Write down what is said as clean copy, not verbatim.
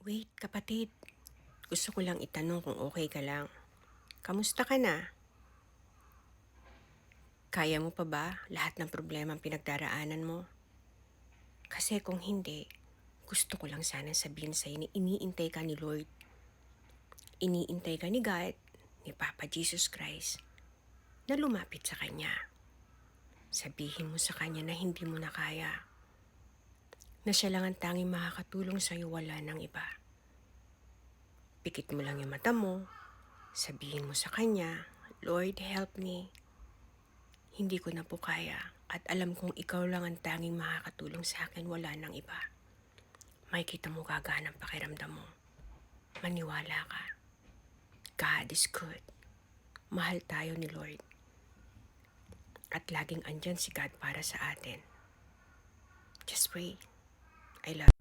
Wait, kapatid. Gusto ko lang itanong kung okay ka lang. Kamusta ka na? Kaya mo pa ba lahat ng problema ang pinagdaraanan mo? Kasi kung hindi, gusto ko lang sana sabihin sa'yo na iniintay ka ni Lord. Iniintay ka ni God, ni Papa Jesus Christ, na lumapit sa Kanya. Sabihin mo sa Kanya na hindi mo na kaya. Na siya lang ang tanging makakatulong sa'yo, wala nang iba. Pikit mo lang yung mata mo, sabihin mo sa Kanya, Lord, help me. Hindi ko na po kaya at alam kong ikaw lang ang tanging makakatulong sa akin, wala nang iba. Makikita mo gagana ang pakiramdam mo. Maniwala ka. God is good. Mahal tayo ni Lord. At laging andyan si God para sa atin. Just pray. I love you.